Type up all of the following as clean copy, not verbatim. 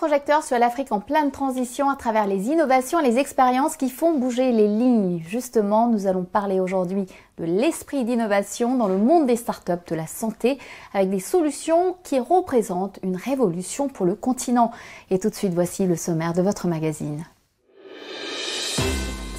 projecteur sur l'Afrique en pleine transition à travers les innovations et les expériences qui font bouger les lignes. Justement, nous allons parler aujourd'hui de l'esprit d'innovation dans le monde des startups de la santé avec des solutions qui représentent une révolution pour le continent. Et tout de suite, voici le sommaire de votre magazine.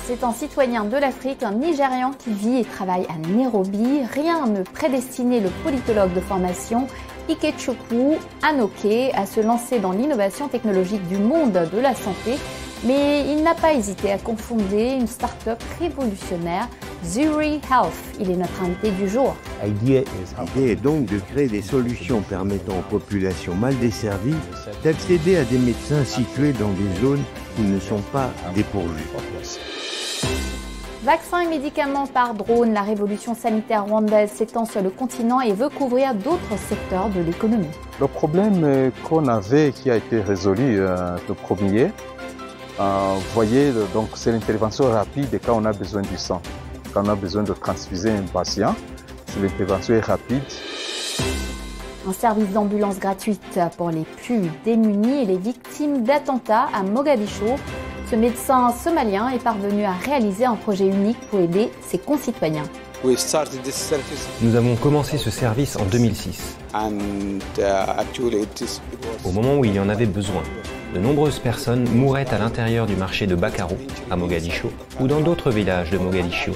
C'est un citoyen de l'Afrique, un Nigérian qui vit et travaille à Nairobi. Rien ne prédestinait le politologue de formation Ikechukwu Anoke à se lancer dans l'innovation technologique du monde de la santé, mais il n'a pas hésité à confonder une start-up révolutionnaire, Zuri Health. Il est notre invité du jour. L'idée est donc de créer des solutions permettant aux populations mal desservies d'accéder à des médecins situés dans des zones qui ne sont pas dépourvues. Vaccins et médicaments par drone, la révolution sanitaire rwandaise s'étend sur le continent et veut couvrir d'autres secteurs de l'économie. Le problème qu'on avait, qui a été résolu le premier, voyez, donc c'est l'intervention rapide quand on a besoin du sang. Quand on a besoin de transfuser un patient, l'intervention est rapide. Un service d'ambulance gratuite pour les plus démunis et les victimes d'attentats à Mogadiscio. Ce médecin somalien est parvenu à réaliser un projet unique pour aider ses concitoyens. Nous avons commencé ce service en 2006, au moment où il y en avait besoin. De nombreuses personnes mouraient à l'intérieur du marché de Bakaro, à Mogadiscio, ou dans d'autres villages de Mogadiscio.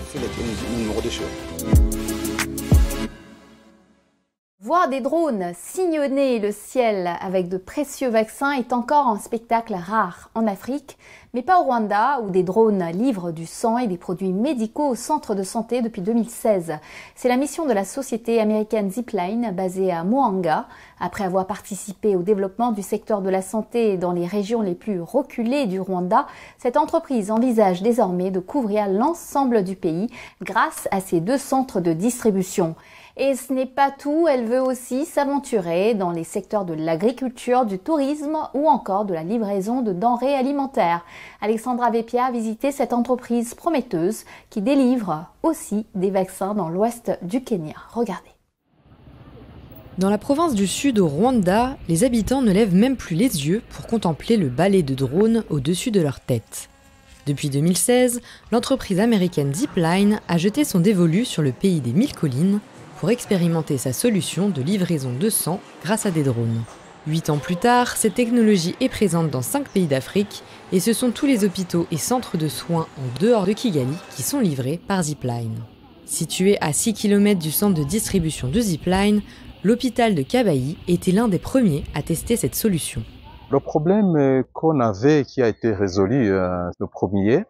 Voir des drones sillonner le ciel avec de précieux vaccins est encore un spectacle rare en Afrique, mais pas au Rwanda où des drones livrent du sang et des produits médicaux au centre de santé depuis 2016. C'est la mission de la société américaine Zipline basée à Muhanga. Après avoir participé au développement du secteur de la santé dans les régions les plus reculées du Rwanda, cette entreprise envisage désormais de couvrir l'ensemble du pays grâce à ses 2 centres de distribution. Et ce n'est pas tout, elle veut aussi s'aventurer dans les secteurs de l'agriculture, du tourisme ou encore de la livraison de denrées alimentaires. Alexandra Vepia a visité cette entreprise prometteuse qui délivre aussi des vaccins dans l'ouest du Kenya. Regardez. Dans la province du Sud au Rwanda, les habitants ne lèvent même plus les yeux pour contempler le balai de drones au-dessus de leur tête. Depuis 2016, l'entreprise américaine Zipline a jeté son dévolu sur le pays des 1000 collines pour expérimenter sa solution de livraison de sang grâce à des drones. 8 ans plus tard, cette technologie est présente dans 5 pays d'Afrique et ce sont tous les hôpitaux et centres de soins en dehors de Kigali qui sont livrés par Zipline. Situé à 6 km du centre de distribution de Zipline, l'hôpital de Kabayi était l'un des premiers à tester cette solution. Le problème qu'on avait, qui a été résolu le premier,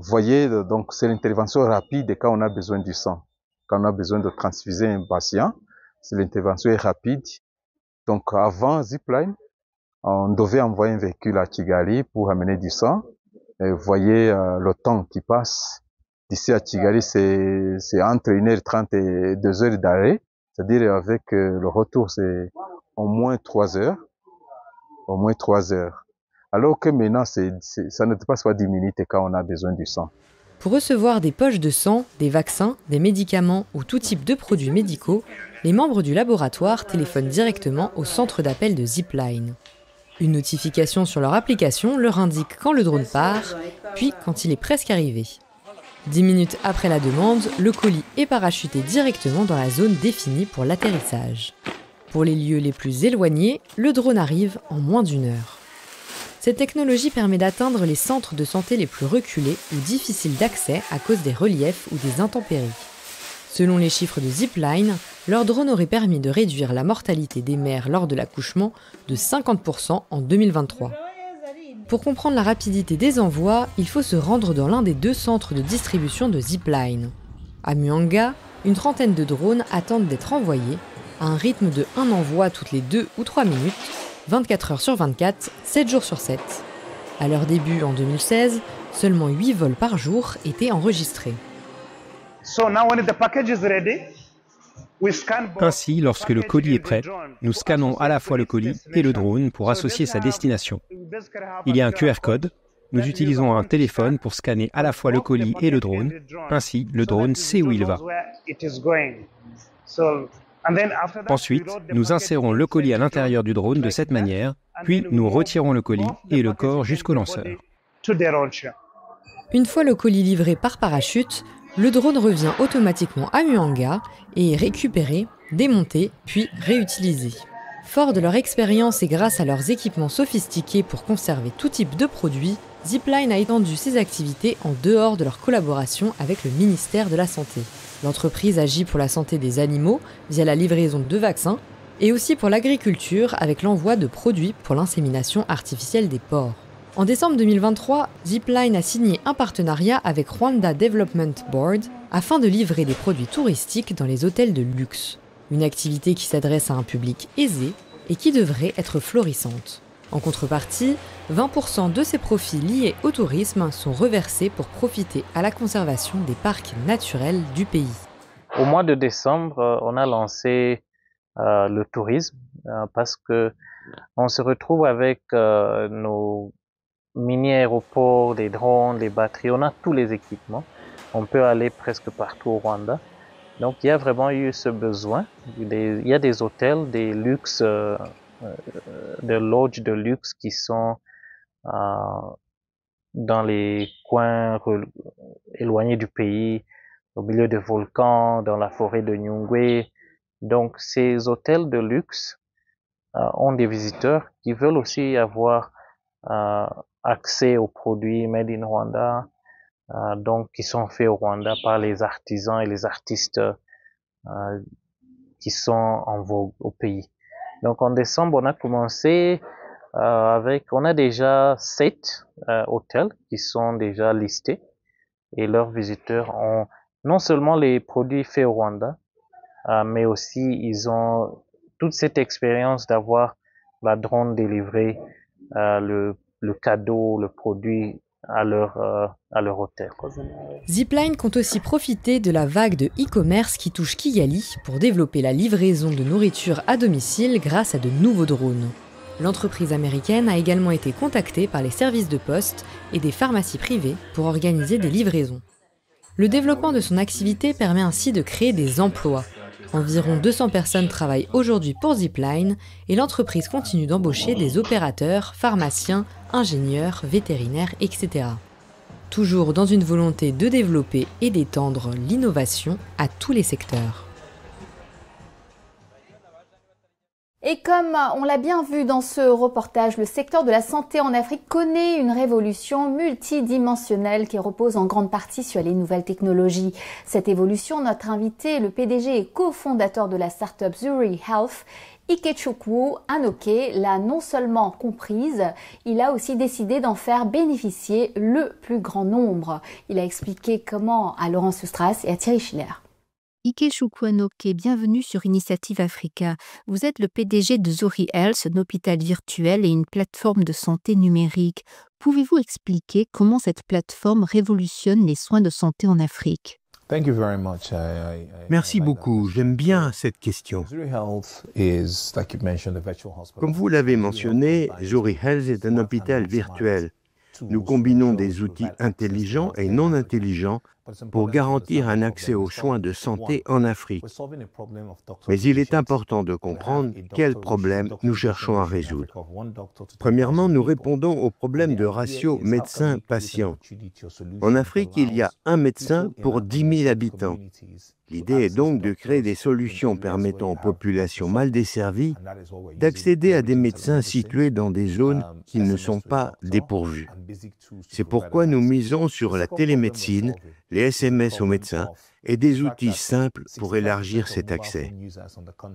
voyez, donc c'est l'intervention rapide quand on a besoin du sang. Quand on a besoin de transfuser un patient, l'intervention est rapide. Donc avant Zipline, on devait envoyer un véhicule à Kigali pour amener du sang. Et vous voyez le temps qui passe. D'ici à Kigali, c'est entre 1h30 et 2h d'arrêt. C'est-à-dire avec le retour, c'est au moins 3 heures. Au moins 3 heures. Alors que maintenant, ça ne dépasse pas 10 minutes quand on a besoin du sang. Pour recevoir des poches de sang, des vaccins, des médicaments ou tout type de produits médicaux, les membres du laboratoire téléphonent directement au centre d'appel de Zipline. Une notification sur leur application leur indique quand le drone part, puis quand il est presque arrivé. 10 minutes après la demande, le colis est parachuté directement dans la zone définie pour l'atterrissage. Pour les lieux les plus éloignés, le drone arrive en moins d'1 heure. Cette technologie permet d'atteindre les centres de santé les plus reculés ou difficiles d'accès à cause des reliefs ou des intempéries. Selon les chiffres de Zipline, leur drone aurait permis de réduire la mortalité des mères lors de l'accouchement de 50% en 2023. Pour comprendre la rapidité des envois, il faut se rendre dans l'un des 2 centres de distribution de Zipline. À Muhanga, une trentaine de drones attendent d'être envoyés à un rythme de 1 envoi toutes les 2 ou 3 minutes, 24 heures sur 24, 7 jours sur 7. À leur début en 2016, seulement 8 vols par jour étaient enregistrés. Ainsi, lorsque le colis est prêt, nous scannons à la fois le colis et le drone pour associer sa destination. Il y a un QR code. Nous utilisons un téléphone pour scanner à la fois le colis et le drone. Ainsi, le drone sait où il va. Ensuite, nous insérons le colis à l'intérieur du drone de cette manière Puis nous retirons le colis et le corps jusqu'au lanceur. Une fois le colis livré par parachute, le drone revient automatiquement à Muhanga et est récupéré, démonté, puis réutilisé. Fort de leur expérience et grâce à leurs équipements sophistiqués pour conserver tout type de produits, Zipline a étendu ses activités en dehors de leur collaboration avec le ministère de la Santé. L'entreprise agit pour la santé des animaux via la livraison de vaccins et aussi pour l'agriculture avec l'envoi de produits pour l'insémination artificielle des porcs. En décembre 2023, Zipline a signé un partenariat avec Rwanda Development Board afin de livrer des produits touristiques dans les hôtels de luxe. Une activité qui s'adresse à un public aisé et qui devrait être florissante. En contrepartie, 20% de ces profits liés au tourisme sont reversés pour profiter à la conservation des parcs naturels du pays. Au mois de décembre, on a lancé le tourisme parce que on se retrouve avec nos mini-aéroports, des drones, des batteries, on a tous les équipements. On peut aller presque partout au Rwanda. Donc il y a vraiment eu ce besoin. Il y a des hôtels, des luxes, des lodges de luxe qui sont dans les coins éloignés du pays, au milieu de volcans, dans la forêt de Nyungwe. Donc ces hôtels de luxe ont des visiteurs qui veulent aussi avoir accès aux produits made in Rwanda, donc qui sont faits au Rwanda par les artisans et les artistes qui sont en vogue au pays. Donc en décembre, on a commencé on a déjà 7 hôtels qui sont déjà listés et leurs visiteurs ont non seulement les produits faits au Rwanda, mais aussi ils ont toute cette expérience d'avoir la drone délivrée, le cadeau, le produit à leur hôtel. Zipline compte aussi profiter de la vague de e-commerce qui touche Kigali pour développer la livraison de nourriture à domicile grâce à de nouveaux drones. L'entreprise américaine a également été contactée par les services de poste et des pharmacies privées pour organiser des livraisons. Le développement de son activité permet ainsi de créer des emplois. Environ 200 personnes travaillent aujourd'hui pour Zipline et l'entreprise continue d'embaucher des opérateurs, pharmaciens, ingénieurs, vétérinaires, etc. Toujours dans une volonté de développer et d'étendre l'innovation à tous les secteurs. Et comme on l'a bien vu dans ce reportage, le secteur de la santé en Afrique connaît une révolution multidimensionnelle qui repose en grande partie sur les nouvelles technologies. Cette évolution, notre invité, le PDG et cofondateur de la start-up Zuri Health, Ikechukwu Anoke, l'a non seulement comprise, il a aussi décidé d'en faire bénéficier le plus grand nombre. Il a expliqué comment à Laurence Strass et à Thierry Schiller. Ikechukwu Anoke, bienvenue sur Initiative Africa. Vous êtes le PDG de Zuri Health, un hôpital virtuel et une plateforme de santé numérique. Pouvez-vous expliquer comment cette plateforme révolutionne les soins de santé en Afrique? Merci beaucoup, j'aime bien cette question. Comme vous l'avez mentionné, Zuri Health est un hôpital virtuel. Nous combinons des outils intelligents et non intelligents pour garantir un accès aux soins de santé en Afrique. Mais il est important de comprendre quels problèmes nous cherchons à résoudre. Premièrement, nous répondons au problème de ratio médecin-patient. En Afrique, il y a un médecin pour 10 000 habitants. L'idée est donc de créer des solutions permettant aux populations mal desservies d'accéder à des médecins situés dans des zones qui ne sont pas dépourvues. C'est pourquoi nous misons sur la télémédecine, les SMS aux médecins et des outils simples pour élargir cet accès.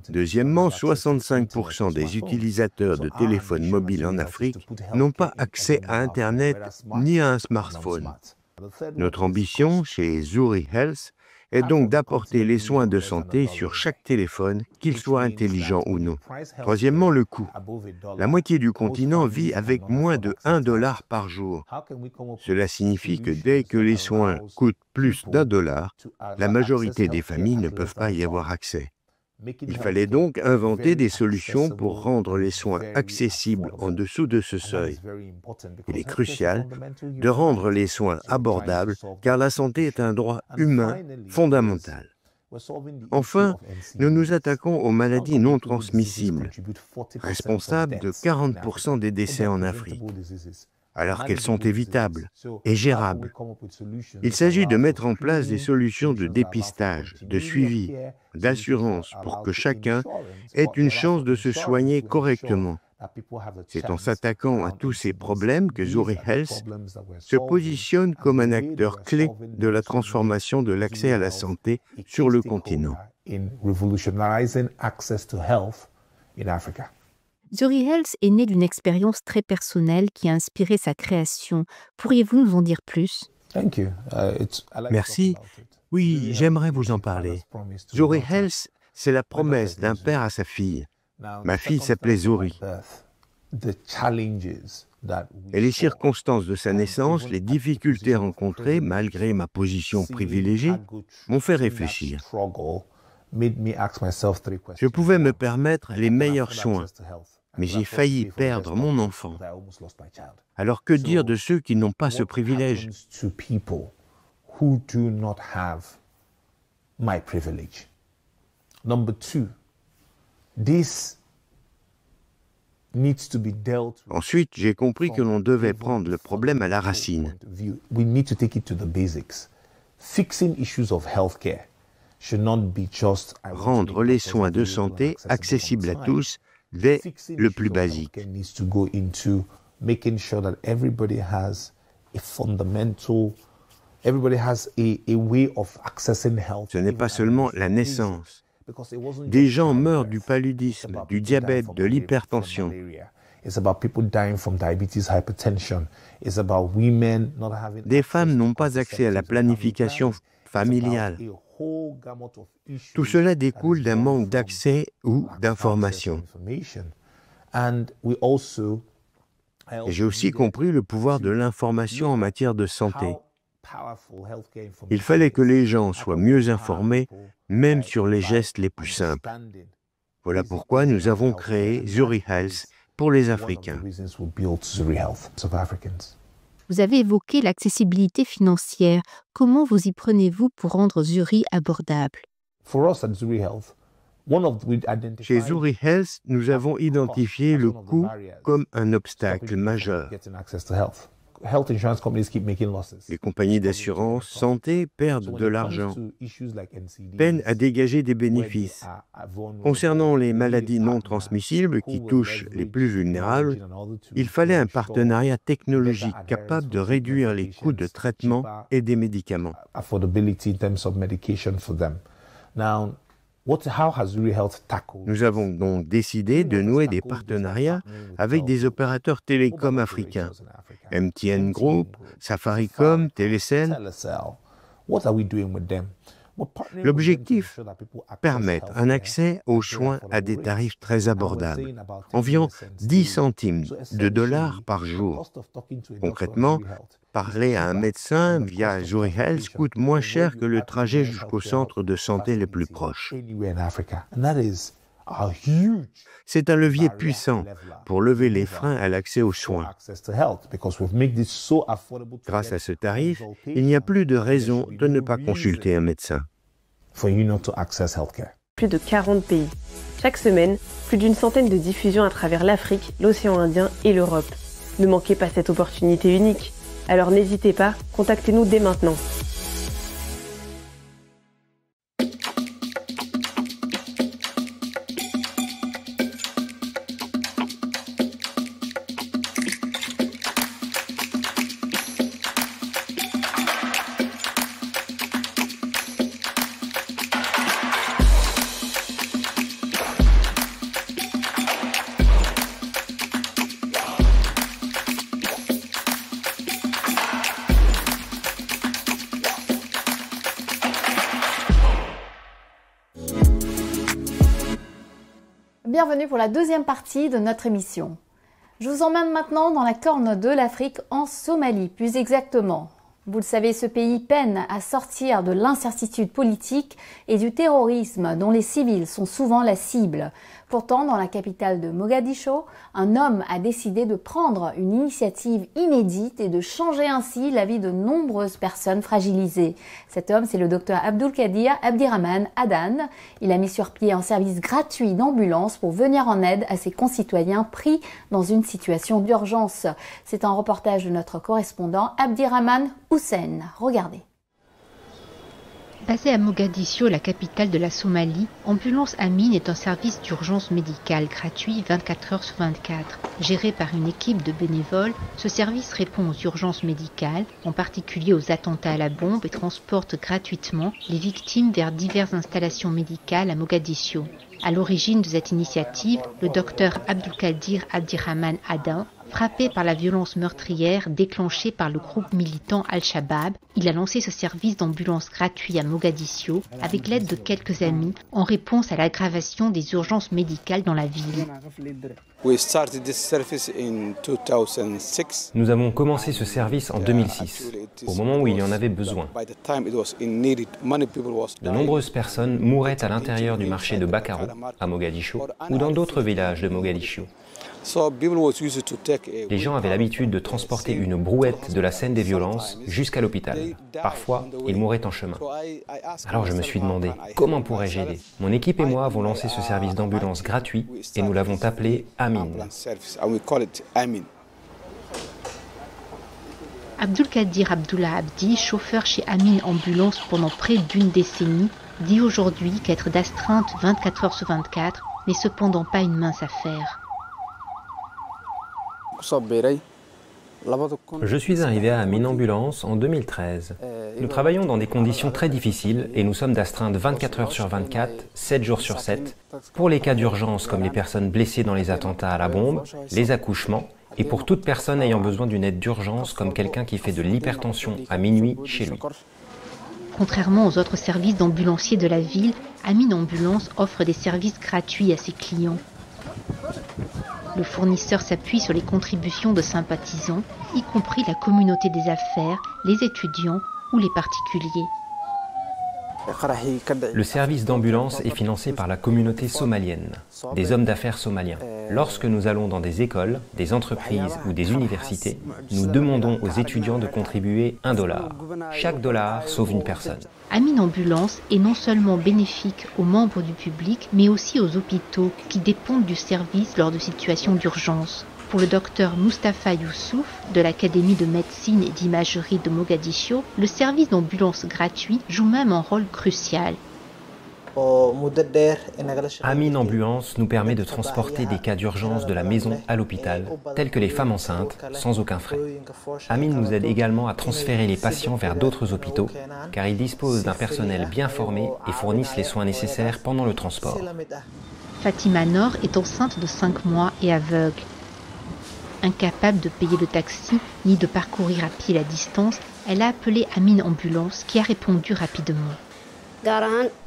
Deuxièmement, 65% des utilisateurs de téléphones mobiles en Afrique n'ont pas accès à Internet ni à un smartphone. Notre ambition chez Zuri Health est donc d'apporter les soins de santé sur chaque téléphone, qu'il soit intelligent ou non. Troisièmement, le coût. La moitié du continent vit avec moins de $1 par jour. Cela signifie que dès que les soins coûtent plus d'$1, la majorité des familles ne peuvent pas y avoir accès. Il fallait donc inventer des solutions pour rendre les soins accessibles en dessous de ce seuil. Il est crucial de rendre les soins abordables car la santé est un droit humain fondamental. Enfin, nous nous attaquons aux maladies non transmissibles, responsables de 40% des décès en Afrique, alors qu'elles sont évitables et gérables. Il s'agit de mettre en place des solutions de dépistage, de suivi, d'assurance pour que chacun ait une chance de se soigner correctement. C'est en s'attaquant à tous ces problèmes que Zuri Health se positionne comme un acteur clé de la transformation de l'accès à la santé sur le continent. Zuri Health est né d'une expérience très personnelle qui a inspiré sa création. Pourriez-vous nous en dire plus? Merci. Oui, j'aimerais vous en parler. Zuri Health, c'est la promesse d'un père à sa fille. Ma fille s'appelait Zuri. Et les circonstances de sa naissance, les difficultés rencontrées, malgré ma position privilégiée, m'ont fait réfléchir. Je pouvais me permettre les meilleurs soins, mais j'ai failli perdre mon enfant. Alors que dire de ceux qui n'ont pas ce privilège? Ensuite, j'ai compris que l'on devait prendre le problème à la racine. Rendre les soins de santé accessibles à tous dès le plus basique. Ce n'est pas seulement la naissance. Des gens meurent du paludisme, du diabète, de l'hypertension. Des femmes n'ont pas accès à la planification familiale. Tout cela découle d'un manque d'accès ou d'information. Et j'ai aussi compris le pouvoir de l'information en matière de santé. Il fallait que les gens soient mieux informés, même sur les gestes les plus simples. Voilà pourquoi nous avons créé Zuri Health pour les Africains. Vous avez évoqué l'accessibilité financière. Comment vous y prenez-vous pour rendre Zuri abordable? Chez Zuri Health, nous avons identifié le coût comme un obstacle majeur. Les compagnies d'assurance santé perdent de l'argent, peinent à dégager des bénéfices. Concernant les maladies non transmissibles qui touchent les plus vulnérables, il fallait un partenariat technologique capable de réduire les coûts de traitement et des médicaments. Nous avons donc décidé de nouer des partenariats avec des opérateurs télécoms africains, MTN Group, Safaricom, Telecel. L'objectif, permettre un accès aux soins à des tarifs très abordables, environ 10 centimes de dollars par jour. Concrètement, parler à un médecin via Zuri Health coûte moins cher que le trajet jusqu'au centre de santé le plus proche. C'est un levier puissant pour lever les freins à l'accès aux soins. Grâce à ce tarif, il n'y a plus de raison de ne pas consulter un médecin. Plus de 40 pays. Chaque semaine, plus d'une centaine de diffusions à travers l'Afrique, l'océan Indien et l'Europe. Ne manquez pas cette opportunité unique. Alors n'hésitez pas, contactez-nous dès maintenant. Bienvenue pour la deuxième partie de notre émission. Je vous emmène maintenant dans la corne de l'Afrique, en Somalie plus exactement. Vous le savez, ce pays peine à sortir de l'incertitude politique et du terrorisme dont les civils sont souvent la cible. Pourtant, dans la capitale de Mogadiscio, un homme a décidé de prendre une initiative inédite et de changer ainsi la vie de nombreuses personnes fragilisées. Cet homme, c'est le docteur Abdulkadir Abdirahman Adan. Il a mis sur pied un service gratuit d'ambulance pour venir en aide à ses concitoyens pris dans une situation d'urgence. C'est un reportage de notre correspondant Abdirahman Hussein. Regardez. Basée à Mogadiscio, la capitale de la Somalie, Ambulance Amin est un service d'urgence médicale gratuit 24 heures sur 24. Géré par une équipe de bénévoles, ce service répond aux urgences médicales, en particulier aux attentats à la bombe, et transporte gratuitement les victimes vers diverses installations médicales à Mogadiscio. À l'origine de cette initiative, le docteur Abdulkadir Abdirahman Adan, frappé par la violence meurtrière déclenchée par le groupe militant Al-Shabaab, il a lancé ce service d'ambulance gratuit à Mogadiscio avec l'aide de quelques amis en réponse à l'aggravation des urgences médicales dans la ville. Nous avons commencé ce service en 2006, au moment où il y en avait besoin. De nombreuses personnes mouraient à l'intérieur du marché de Bakaro, à Mogadiscio, ou dans d'autres villages de Mogadiscio. Les gens avaient l'habitude de transporter une brouette de la scène des violences jusqu'à l'hôpital. Parfois, ils mouraient en chemin. Alors je me suis demandé, comment pourrais-je aider? Mon équipe et moi avons lancé ce service d'ambulance gratuit et nous l'avons appelé Amin. Abdulkadir Abdullah Abdi, chauffeur chez Amin Ambulance pendant près d'une décennie, dit aujourd'hui qu'être d'astreinte 24 heures sur 24 n'est cependant pas une mince affaire. Je suis arrivé à Amin Ambulance en 2013. Nous travaillons dans des conditions très difficiles et nous sommes d'astreinte 24 heures sur 24, 7 jours sur 7, pour les cas d'urgence comme les personnes blessées dans les attentats à la bombe, les accouchements, et pour toute personne ayant besoin d'une aide d'urgence comme quelqu'un qui fait de l'hypertension à minuit chez lui. Contrairement aux autres services d'ambulanciers de la ville, Amin Ambulance offre des services gratuits à ses clients. Le fournisseur s'appuie sur les contributions de sympathisants, y compris la communauté des affaires, les étudiants ou les particuliers. Le service d'ambulance est financé par la communauté somalienne, des hommes d'affaires somaliens. Lorsque nous allons dans des écoles, des entreprises ou des universités, nous demandons aux étudiants de contribuer $1. Chaque dollar sauve une personne. Amin Ambulance est non seulement bénéfique aux membres du public, mais aussi aux hôpitaux qui dépendent du service lors de situations d'urgence. Pour le docteur Mustafa Youssouf de l'Académie de médecine et d'imagerie de Mogadiscio, le service d'ambulance gratuit joue même un rôle crucial. Amin Ambulance nous permet de transporter des cas d'urgence de la maison à l'hôpital, tels que les femmes enceintes, sans aucun frais. Amin nous aide également à transférer les patients vers d'autres hôpitaux, car ils disposent d'un personnel bien formé et fournissent les soins nécessaires pendant le transport. Fatima Nor est enceinte de 5 mois et aveugle. Incapable de payer le taxi ni de parcourir à pied la distance, elle a appelé Amin Ambulance qui a répondu rapidement.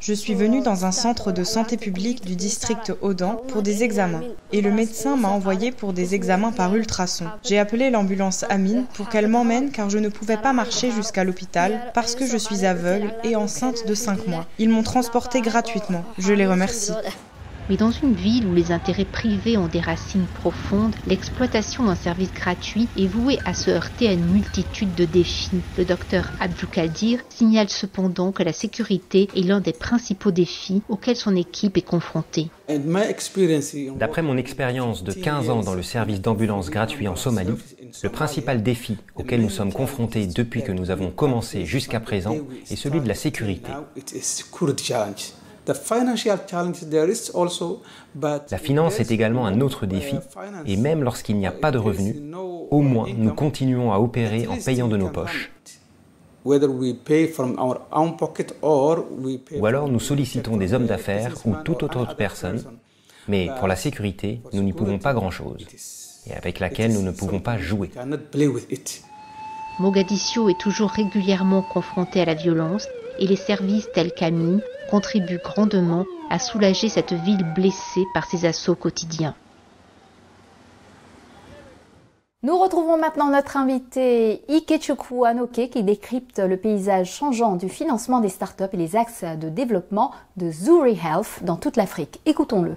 Je suis venue dans un centre de santé publique du district Odan pour des examens et le médecin m'a envoyé pour des examens par ultrason. J'ai appelé l'ambulance Amin pour qu'elle m'emmène car je ne pouvais pas marcher jusqu'à l'hôpital parce que je suis aveugle et enceinte de 5 mois. Ils m'ont transportée gratuitement. Je les remercie. Mais dans une ville où les intérêts privés ont des racines profondes, l'exploitation d'un service gratuit est vouée à se heurter à une multitude de défis. Le docteur Abdulkadir signale cependant que la sécurité est l'un des principaux défis auxquels son équipe est confrontée. D'après mon expérience de 15 ans dans le service d'ambulance gratuit en Somalie, le principal défi auquel nous sommes confrontés depuis que nous avons commencé jusqu'à présent est celui de la sécurité. La finance est également un autre défi, et même lorsqu'il n'y a pas de revenus, au moins nous continuons à opérer en payant de nos poches. Ou alors nous sollicitons des hommes d'affaires ou toute autre personne, mais pour la sécurité, nous n'y pouvons pas grand-chose, et avec laquelle nous ne pouvons pas jouer. Mogadiscio est toujours régulièrement confronté à la violence, et les services tels qu'Amin contribuent grandement à soulager cette ville blessée par ses assauts quotidiens. Nous retrouvons maintenant notre invité Ikechukwu Anoke qui décrypte le paysage changeant du financement des startups et les axes de développement de Zuri Health dans toute l'Afrique. Écoutons-le.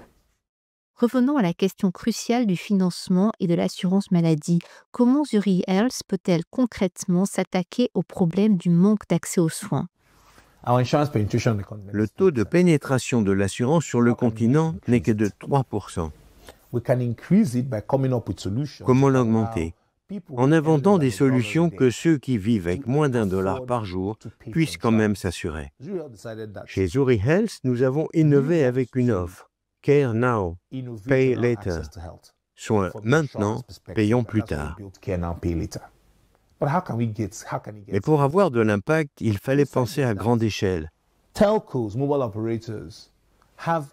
Revenons à la question cruciale du financement et de l'assurance maladie. Comment Zuri Health peut-elle concrètement s'attaquer au problème du manque d'accès aux soins? Le taux de pénétration de l'assurance sur le continent n'est que de 3%. Comment l'augmenter? En inventant des solutions que ceux qui vivent avec moins d'$1 par jour puissent quand même s'assurer. Chez Zuri Health, nous avons innové avec une offre. Care Now, Pay Later. Soins maintenant, payons plus tard. Mais pour avoir de l'impact, il fallait penser à grande échelle.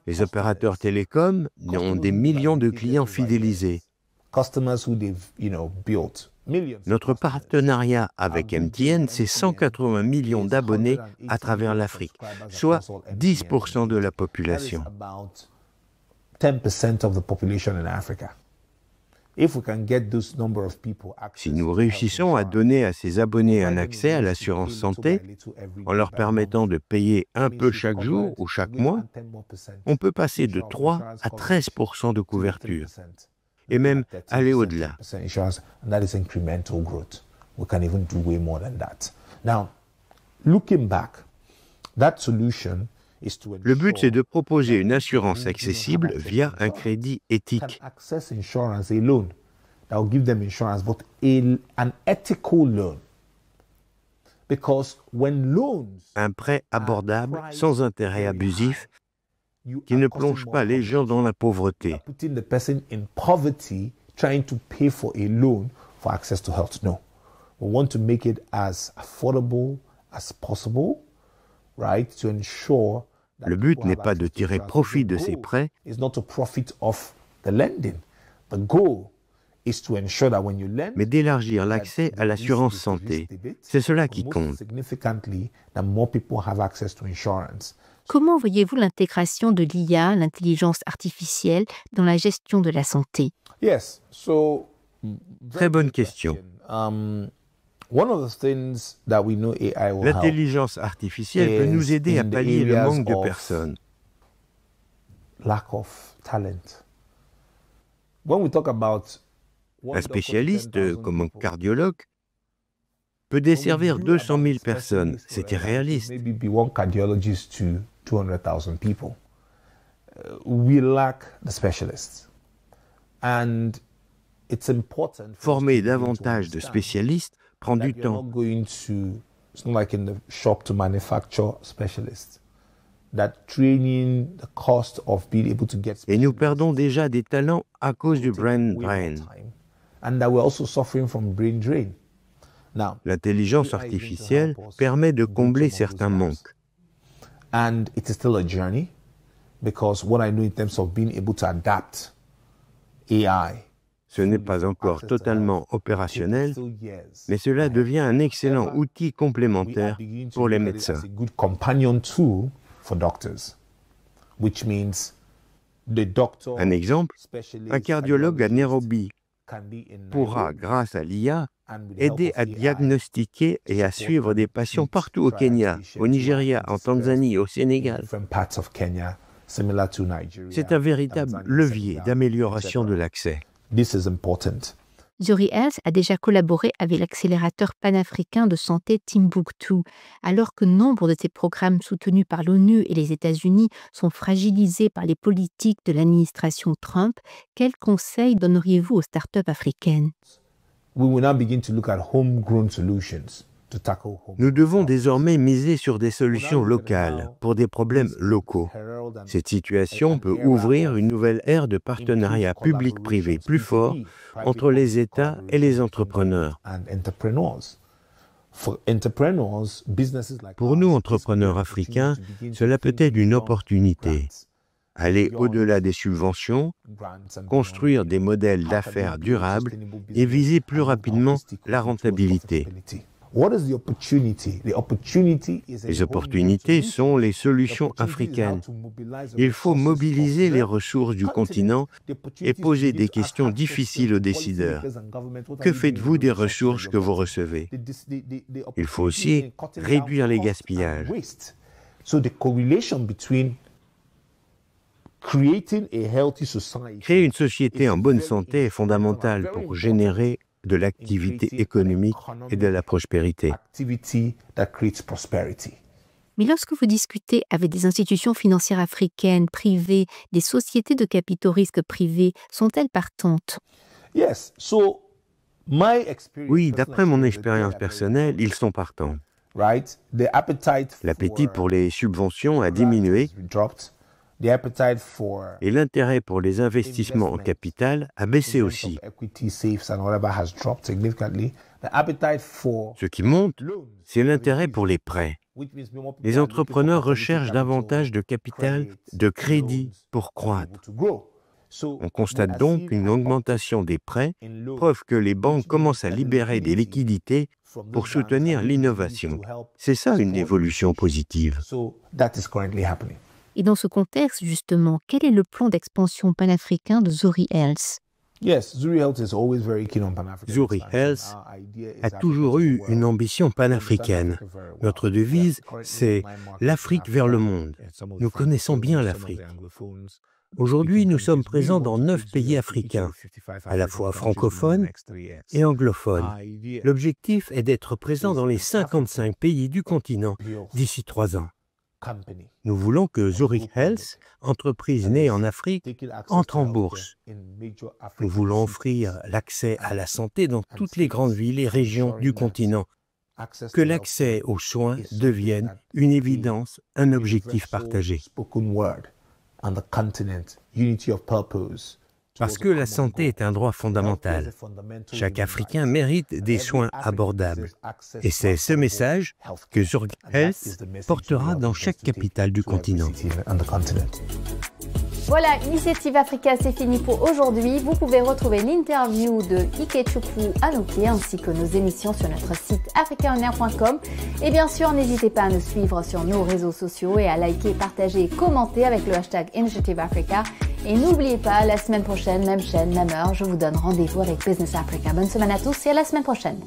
Les opérateurs télécoms ont des millions de clients fidélisés. Notre partenariat avec MTN, c'est 180 millions d'abonnés à travers l'Afrique, soit 10% de la population. Si nous réussissons à donner à ces abonnés un accès à l'assurance santé, en leur permettant de payer un peu chaque jour ou chaque mois, on peut passer de 3 à 13% de couverture, et même aller au-delà. Le but, c'est de proposer une assurance accessible via un crédit éthique. Un prêt abordable, sans intérêt abusif, qui ne plonge pas les gens dans la pauvreté. Le but n'est pas de tirer profit de ces prêts, mais d'élargir l'accès à l'assurance santé. C'est cela qui compte. Comment voyez-vous l'intégration de l'IA, l'intelligence artificielle, dans la gestion de la santé? Très bonne question. L'intelligence artificielle peut nous aider à pallier le manque de personnes. Un spécialiste, comme un cardiologue, peut desservir 200 000 personnes. C'est irréaliste. Former davantage de spécialistes prend du temps. Et nous perdons déjà des talents à cause du brain drain. L'intelligence artificielle permet de combler certains manques. Ce n'est pas encore totalement opérationnel, mais cela devient un excellent outil complémentaire pour les médecins. Un exemple, un cardiologue à Nairobi pourra, grâce à l'IA, aider à diagnostiquer et à suivre des patients partout au Kenya, au Nigeria, en Tanzanie, au Sénégal. C'est un véritable levier d'amélioration de l'accès. Zuri Health a déjà collaboré avec l'accélérateur panafricain de santé Timbuktu. Alors que nombre de ses programmes soutenus par l'ONU et les États-Unis sont fragilisés par les politiques de l'administration Trump, quels conseils donneriez-vous aux startups africaines? Nous devons désormais miser sur des solutions locales pour des problèmes locaux. Cette situation peut ouvrir une nouvelle ère de partenariat public-privé plus fort entre les États et les entrepreneurs. Pour nous, entrepreneurs africains, cela peut être une opportunité. Aller au-delà des subventions, construire des modèles d'affaires durables et viser plus rapidement la rentabilité. Les opportunités sont les solutions africaines. Il faut mobiliser les ressources du continent et poser des questions difficiles aux décideurs. Que faites-vous des ressources que vous recevez? Il faut aussi réduire les gaspillages. Créer une société en bonne santé est fondamental pour générer de l'activité économique et de la prospérité. Mais lorsque vous discutez avec des institutions financières africaines, privées, des sociétés de capitaux risques privés, sont-elles partantes? Oui, d'après mon expérience personnelle, ils sont partants. L'appétit pour les subventions a diminué et l'intérêt pour les investissements en capital a baissé aussi. Ce qui monte, c'est l'intérêt pour les prêts. Les entrepreneurs recherchent davantage de capital, de crédit pour croître. On constate donc une augmentation des prêts, preuve que les banques commencent à libérer des liquidités pour soutenir l'innovation. C'est ça une évolution positive. Et dans ce contexte, justement, quel est le plan d'expansion panafricain de Zuri Health? Zuri Health a toujours eu une ambition panafricaine. Notre devise, c'est « l'Afrique vers le monde ». Nous connaissons bien l'Afrique. Aujourd'hui, nous sommes présents dans 9 pays africains, à la fois francophones et anglophones. L'objectif est d'être présent dans les 55 pays du continent d'ici 3 ans. Nous voulons que Zuri Health, entreprise née en Afrique, entre en bourse. Nous voulons offrir l'accès à la santé dans toutes les grandes villes et régions du continent. Que l'accès aux soins devienne une évidence, un objectif partagé. Parce que la santé est un droit fondamental. Chaque Africain mérite des soins abordables. Et c'est ce message que Zuri Health portera dans chaque capitale du continent. Voilà, Initiative Africa, c'est fini pour aujourd'hui. Vous pouvez retrouver l'interview de Ikechukwu Anoke ainsi que nos émissions sur notre site africaonair.com. Et bien sûr, n'hésitez pas à nous suivre sur nos réseaux sociaux et à liker, partager et commenter avec le hashtag Initiative Africa. Et n'oubliez pas, la semaine prochaine, même chaîne, même heure, je vous donne rendez-vous avec Business Africa. Bonne semaine à tous et à la semaine prochaine.